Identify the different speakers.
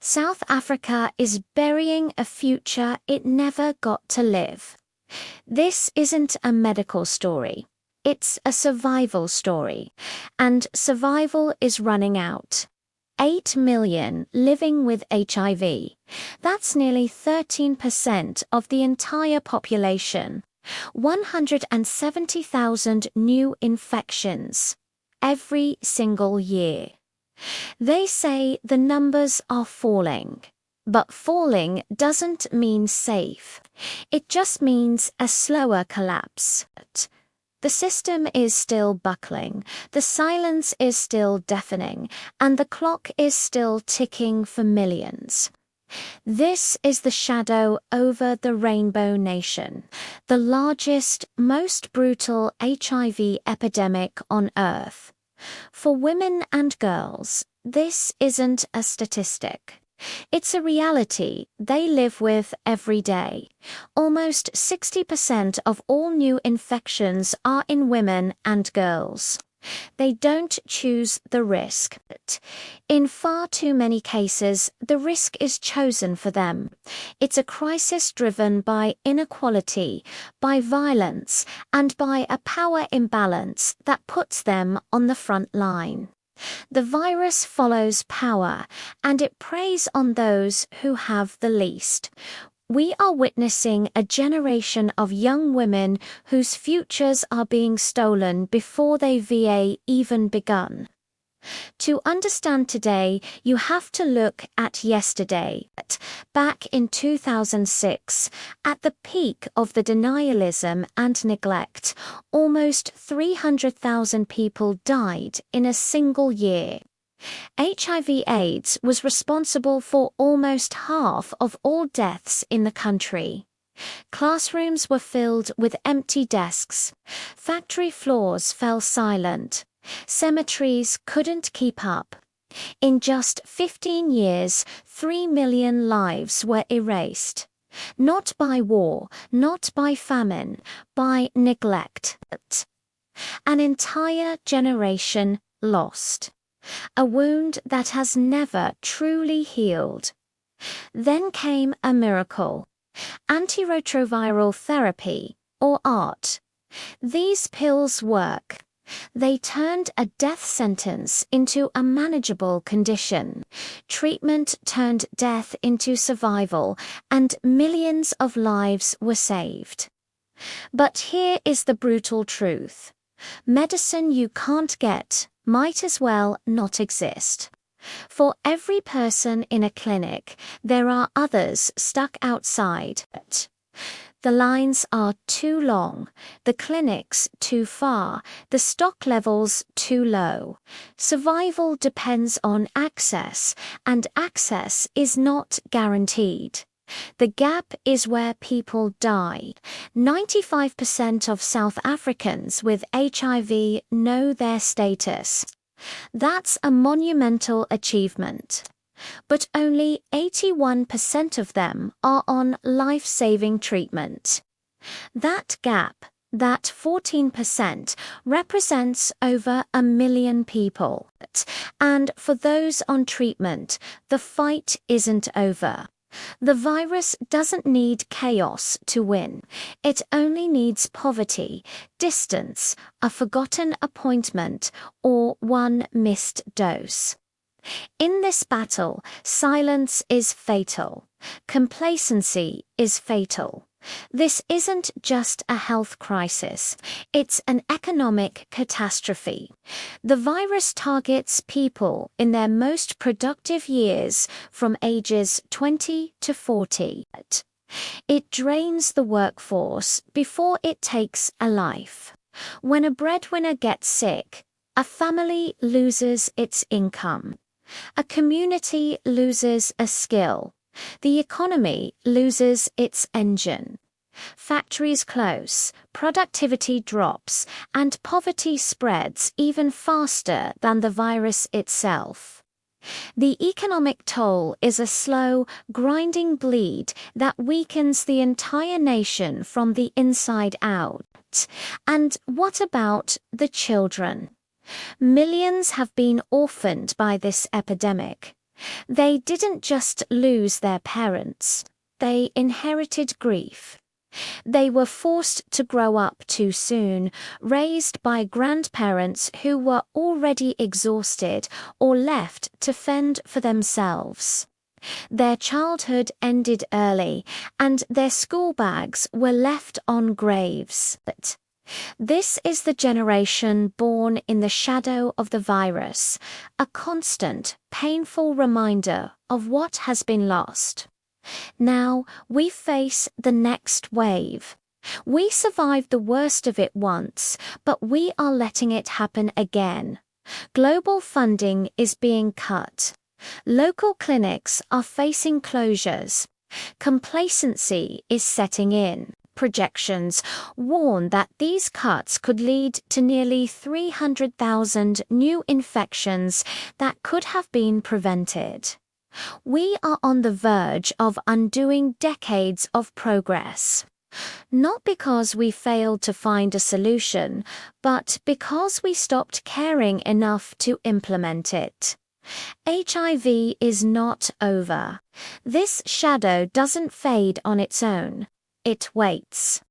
Speaker 1: South Africa is burying a future it never got to live. This isn't a medical story. It's a survival story. And survival is running out. 8 million living with HIV. That's nearly 13% of the entire population. 170,000 new infections every single year. They say the numbers are falling, but falling doesn't mean safe. It just means a slower collapse. The system is still buckling, the silence is still deafening, and the clock is still ticking for millions. This is the shadow over the Rainbow Nation, the largest, most brutal HIV epidemic on Earth. For women and girls, this isn't a statistic. It's a reality they live with every day. Almost 60% of all new infections are in women and girls. They don't choose the risk. In far too many cases, the risk is chosen for them. It's a crisis driven by inequality, by violence, and by a power imbalance that puts them on the front line. The virus follows power, and it preys on those who have the least. We are witnessing a generation of young women whose futures are being stolen before they've even begun. To understand today, you have to look at yesterday. Back in 2006, at the peak of the denialism and neglect, almost 300,000 people died in a single year. HIV/AIDS was responsible for almost half of all deaths in the country. Classrooms were filled with empty desks. Factory floors fell silent. Cemeteries couldn't keep up. In just 15 years, 3 million lives were erased. Not by war, not by famine, by neglect. An entire generation lost. A wound that has never truly healed. Then came a miracle. Antiretroviral therapy, or ART. These pills work. They turned a death sentence into a manageable condition. Treatment turned death into survival, and millions of lives were saved. But here is the brutal truth. Medicine you can't get might as well not exist. For every person in a clinic, there are others stuck outside. The lines are too long, the clinics too far, the stock levels too low. Survival depends on access, and access is not guaranteed. The gap is where people die. 95% of South Africans with HIV know their status. That's a monumental achievement. But only 81% of them are on life-saving treatment. That gap, that 14%, represents over 1 million people. And for those on treatment, the fight isn't over. The virus doesn't need chaos to win. It only needs poverty, distance, a forgotten appointment, or one missed dose. In this battle, silence is fatal. Complacency is fatal. This isn't just a health crisis, it's an economic catastrophe. The virus targets people in their most productive years from ages 20 to 40. It drains the workforce before it takes a life. When a breadwinner gets sick, a family loses its income. A community loses a skill. The economy loses its engine. Factories close, productivity drops, and poverty spreads even faster than the virus itself. The economic toll is a slow, grinding bleed that weakens the entire nation from the inside out. And what about the children? Millions have been orphaned by this epidemic. They didn't just lose their parents, they inherited grief. They were forced to grow up too soon, raised by grandparents who were already exhausted or left to fend for themselves. Their childhood ended early, and their school bags were left on graves. This is the generation born in the shadow of the virus, a constant, painful reminder of what has been lost. Now we face the next wave. We survived the worst of it once, but we are letting it happen again. Global funding is being cut. Local clinics are facing closures. Complacency is setting in. Projections warn that these cuts could lead to nearly 300,000 new infections that could have been prevented. We are on the verge of undoing decades of progress. Not because we failed to find a solution, but because we stopped caring enough to implement it. HIV is not over. This shadow doesn't fade on its own. It waits.